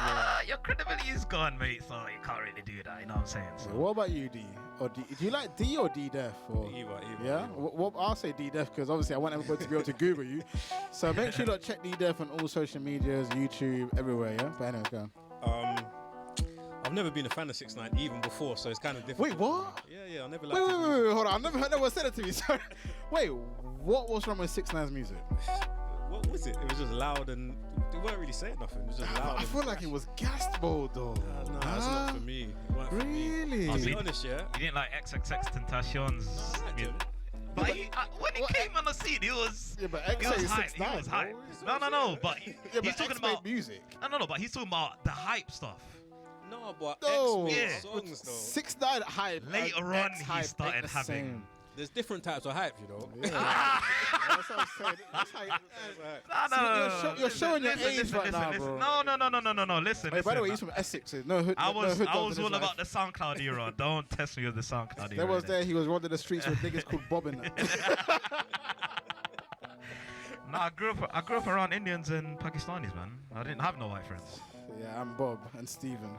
[SPEAKER 4] your credibility is gone, mate. So you can't really do that. You know what I'm saying? So
[SPEAKER 1] what about you, D? Or D? Do you like D or D Def? Or
[SPEAKER 7] either.
[SPEAKER 1] Yeah. Well, I'll say D Def because obviously I want everybody to be able to Google you. So make sure you check D Def on all social medias, YouTube, everywhere. Yeah. But anyway, go on.
[SPEAKER 7] I've never been a fan of 6ix9ine even before, so it's kind of difficult.
[SPEAKER 1] Wait, what?
[SPEAKER 7] Yeah, I never liked
[SPEAKER 1] Wait, hold on. I've never heard anyone say that to me. Sorry. Wait, what was wrong with 6ix9ine's music?
[SPEAKER 7] What was it? It was just loud and they weren't really saying nothing. It was just loud.
[SPEAKER 1] I feel like it was gassed mode though.
[SPEAKER 7] No, that's not for me. It weren't for me.
[SPEAKER 1] Really?
[SPEAKER 7] I'll be honest, yeah.
[SPEAKER 4] You didn't like XXX Tentacion's music? But when he came on the scene, he was.
[SPEAKER 1] Yeah, but
[SPEAKER 4] he was hype.
[SPEAKER 1] 6ix9ine,
[SPEAKER 4] He was hype. No. But he's talking about
[SPEAKER 1] music.
[SPEAKER 4] No. But he's talking about the hype stuff.
[SPEAKER 7] No, but
[SPEAKER 1] No.
[SPEAKER 7] X made
[SPEAKER 4] Yeah.
[SPEAKER 7] songs though.
[SPEAKER 1] 6ix9ine hype.
[SPEAKER 4] Later on, he started having.
[SPEAKER 7] There's different types of hype, you know.
[SPEAKER 1] Yeah. That's what I'm saying. That's how you're showing your age right now, bro.
[SPEAKER 4] No. Listen.
[SPEAKER 1] Hey, by the way, he's from Essex. No hood.
[SPEAKER 4] I was
[SPEAKER 1] dogs in
[SPEAKER 4] all
[SPEAKER 1] his
[SPEAKER 4] about
[SPEAKER 1] life.
[SPEAKER 4] the SoundCloud era. Don't test me with the SoundCloud era.
[SPEAKER 1] He was running the streets with niggas called Bob in it.
[SPEAKER 4] Nah, I grew up around Indians and Pakistanis, man. I didn't have no white friends.
[SPEAKER 1] Yeah, I'm Bob and Steven.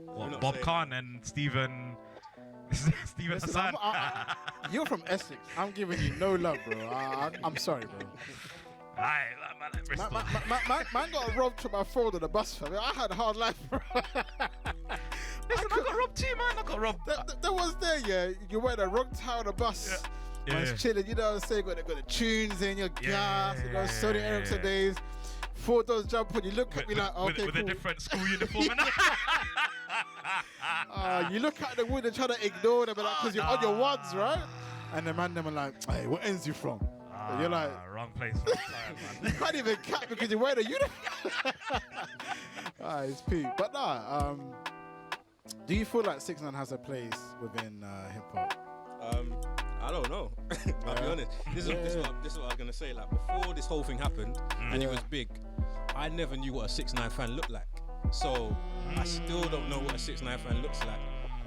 [SPEAKER 4] What, Bob Khan and Steven
[SPEAKER 1] Listen,
[SPEAKER 4] Hassan.
[SPEAKER 1] you're from Essex. I'm giving you no love, bro. I'm sorry, bro. Man got robbed from my phone on the bus, fam. I had a hard life, bro.
[SPEAKER 4] Listen, I got robbed too, man. I got robbed.
[SPEAKER 1] There was yeah. You wear the wrong tie on the bus.
[SPEAKER 4] Yeah.
[SPEAKER 1] Man's chilling, you know what I'm saying? Got the tunes in your gas, you know, Sony Ericsson days. $4 jump on, you look at me like, okay,
[SPEAKER 4] with
[SPEAKER 1] cool.
[SPEAKER 4] a different school uniform.
[SPEAKER 1] You look at the wood and try to ignore them, because you're on your ones, right? And the man them are like, hey, what ends you from? And you're like,
[SPEAKER 4] wrong place. Wrong time, man.
[SPEAKER 1] you can't even cap because you're wearing a uniform. It's peak. But do you feel like 6ix9ine has a place within hip hop?
[SPEAKER 7] I don't know. I'll be honest. This is what I was gonna say. Like before this whole thing happened and it was big, I never knew what a 6ix9ine fan looked like. So I still don't know what a 6ix9ine fan looks like.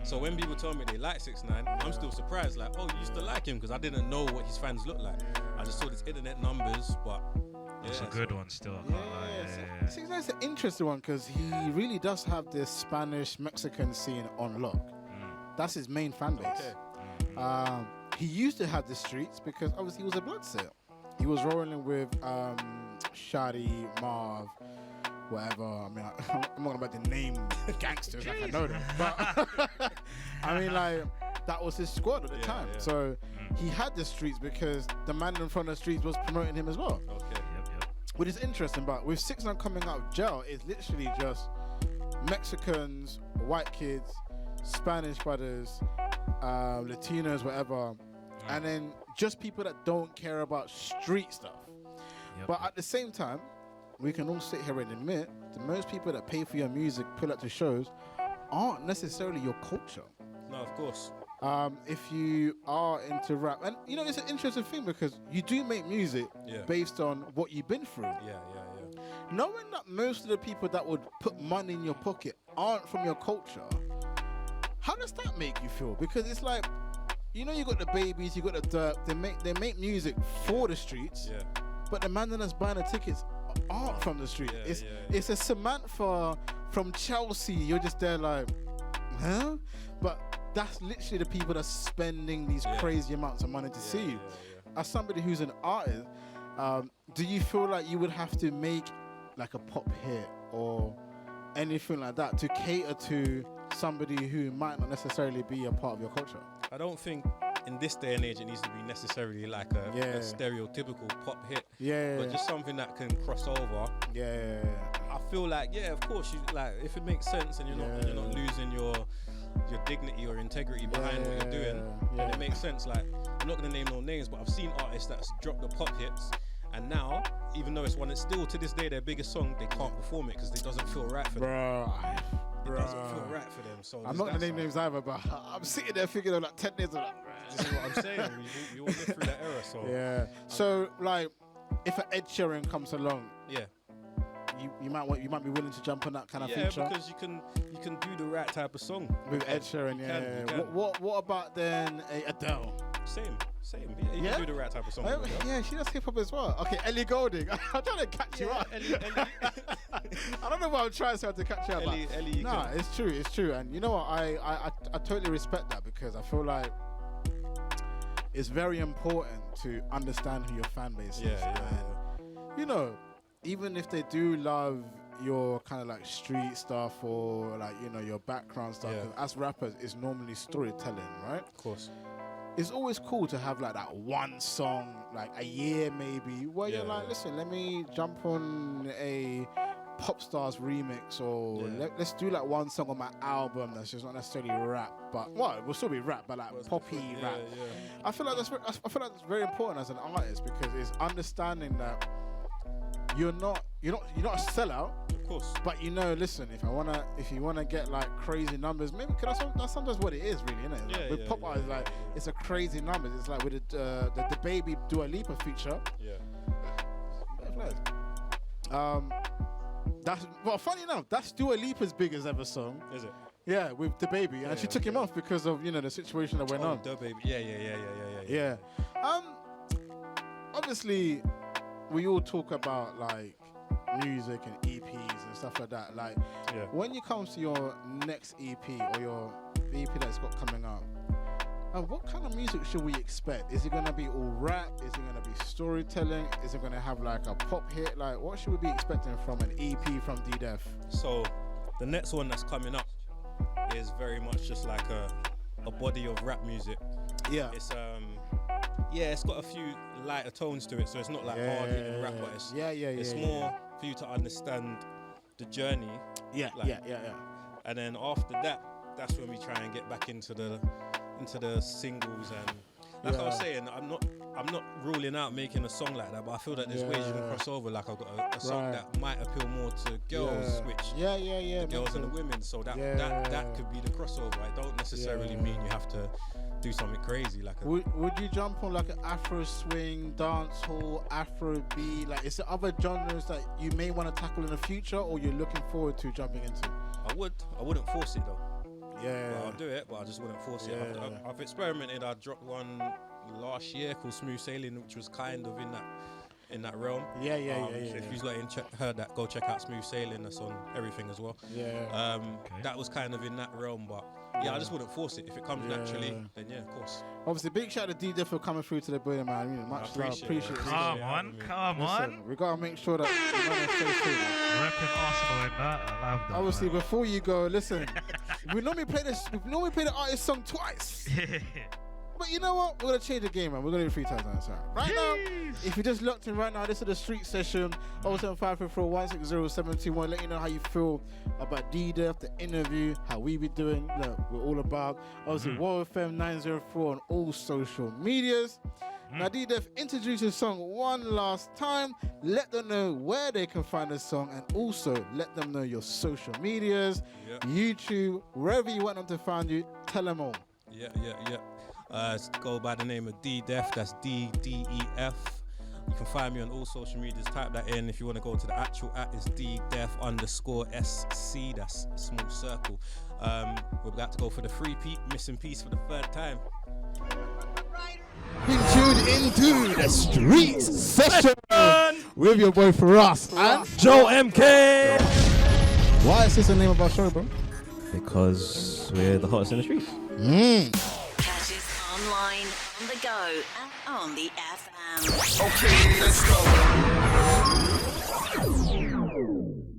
[SPEAKER 7] So when people tell me they like 6ix9ine, I'm still surprised. Like, oh, you used to like him because I didn't know what his fans looked like. I just saw these internet numbers, but
[SPEAKER 4] it's a good one still.
[SPEAKER 1] 6ix9ine's an interesting one because he really does have this Spanish-Mexican scene on lock. That's his main fan base.
[SPEAKER 7] Okay.
[SPEAKER 1] He used to have the streets because obviously he was a blood set. He was rolling with Shadi, Marv, whatever. I mean, I'm not about to name gangsters like I know them, but I mean, like that was his squad at the time. Yeah. So he had the streets because the man in front of the streets was promoting him as well.
[SPEAKER 7] Okay.
[SPEAKER 4] Yep.
[SPEAKER 1] Which is interesting, but with 6ix9ine coming out of jail, it's literally just Mexicans, white kids, Spanish brothers, Latinos, whatever, and then just people that don't care about street stuff. But at the same time, we can all sit here and admit that most people that pay for your music, pull up to shows, aren't necessarily your culture.
[SPEAKER 7] No, of course.
[SPEAKER 1] If you are into rap, and you know, it's an interesting thing because you do make music based on what you've been through.
[SPEAKER 7] Yeah.
[SPEAKER 1] Knowing that most of the people that would put money in your pocket aren't from your culture, how does that make you feel? Because it's like, you know, you got the babies, you got the dirt. They make music for the streets, but the man that's buying the tickets aren't from the street. It's a Samantha from Chelsea. You're just there like, huh? But that's literally the people that's spending these crazy amounts of money to see you. As somebody who's an artist, do you feel like you would have to make like a pop hit or anything like that to cater to somebody who might not necessarily be a part of your culture?
[SPEAKER 7] I don't think in this day and age it needs to be necessarily like a stereotypical pop hit. But just something that can cross over.
[SPEAKER 1] I
[SPEAKER 7] feel like, yeah, of course, you like if it makes sense and you're not losing your dignity or integrity behind what you're doing, then it makes sense. Like, I'm not gonna name no names, but I've seen artists that's dropped the pop hits, and now, even though it's still to this day their biggest song, they can't perform it because it doesn't feel right for them. It doesn't feel right for them. So
[SPEAKER 1] I'm not gonna name names either, but I'm sitting there thinking of like 10 days of like,
[SPEAKER 7] this is what I'm saying. We all live through that era. So
[SPEAKER 1] yeah. So like, if an Ed Sheeran comes along, you might be willing to jump on that kind of feature.
[SPEAKER 7] Yeah, because you can do the right type of song
[SPEAKER 1] with Ed Sheeran.
[SPEAKER 7] You can.
[SPEAKER 1] What about then Adele?
[SPEAKER 7] Same. Yeah, you can do the right type of song.
[SPEAKER 1] Yeah, she does hip hop as well. Okay, Ellie Goulding. I'm trying to catch you up.
[SPEAKER 7] Ellie.
[SPEAKER 1] I don't know what I'm trying to catch you up.
[SPEAKER 7] Ellie,
[SPEAKER 1] nah, it's true. And you know what? I totally respect that, because I feel like it's very important to understand who your fan base is. You know, even if they do love your kind of like street stuff or like, you know, your background stuff, as rappers, it's normally storytelling, right?
[SPEAKER 7] Of course.
[SPEAKER 1] It's always cool to have like that one song, like a year maybe, where you're like, listen, let me jump on a Pop Stars remix, or let's do like one song on my album that's just not necessarily rap, but it will still be rap, but like poppy rap. I feel like that's very important as an artist, because it's understanding that you're not a sellout, of course. But you know, listen, if you wanna get like crazy numbers, maybe that's sometimes what it is, really, isn't it? With pop art, like it's a crazy numbers. It's like with the Baby Dua Lipa feature. That's funny enough, that's Dua Lipa's biggest ever song.
[SPEAKER 7] Is it?
[SPEAKER 1] Yeah, with the Baby, and she took him off because of the situation that went on.
[SPEAKER 7] The Baby, yeah.
[SPEAKER 1] Obviously, we all talk about like music and EPs and stuff like that. Like, when it comes to your next EP or your EP that's got coming out, what kind of music should we expect? Is it gonna be all rap? Is it gonna be storytelling? Is it gonna have like a pop hit? Like, what should we be expecting from an EP from D-Def?
[SPEAKER 7] So, the next one that's coming up is very much just like a body of rap music. Yeah. It's got a few lighter tones to it, so it's not like hard hitting rap, but it's more for you to understand the journey. And then after that, that's when we try and get back into the singles, and like I was saying, I'm not ruling out making a song like that, but I feel that there's ways you can cross over. Like I've got a song that might appeal more to girls, which the girls and the women, so that could be the crossover. I don't necessarily mean you have to do something crazy. Like
[SPEAKER 1] would you jump on like an Afro swing, dancehall, Afro beat? Like, is there other genres that you may want to tackle in the future, or you're looking forward to jumping into?
[SPEAKER 7] I wouldn't force it though. I'll do it, but I just wouldn't force it. I've experimented. I dropped one last year called Smooth Sailing, which was kind of in that realm. If you've heard that, go check out Smooth Sailing. That's on everything as well. That was kind of in that realm, but I just wouldn't force it. If it comes naturally, then of course.
[SPEAKER 1] Obviously, big shout out to D-Def for coming through to the building, man. You know, much love, appreciate it.
[SPEAKER 4] Come on.
[SPEAKER 1] We gotta make sure that
[SPEAKER 4] Repping Arsenal in that. I love that.
[SPEAKER 1] Obviously, before you go, listen. We normally play the artist song twice. But you know what? We're going to change the game, man. We're going to do 3 times on the right now, if you just locked in right now, this is the street session. 07544160721. Let you know how you feel about D-Def, the interview, how we be doing. Look, we're all about. Obviously, WOFM 904 on all social medias. Now, D-Def, introduce your song one last time. Let them know where they can find the song, and also let them know your social medias, YouTube, wherever you want them to find you. Tell them all.
[SPEAKER 7] Go by the name of D-Def. That's D-D-E-F. You can find me on all social medias. Type that in. If you want to go to the actual it's D-Def_SC. That's a small circle. We're about to go for the missing piece for the 3rd time.
[SPEAKER 1] Being tuned into the street session with your boy Firahs and
[SPEAKER 8] Joe MK.
[SPEAKER 1] Why is this the name of our show, bro?
[SPEAKER 8] Because we're the hottest in the streets.
[SPEAKER 3] Catch us online, on the go, and on the FM.
[SPEAKER 8] Okay, let's go.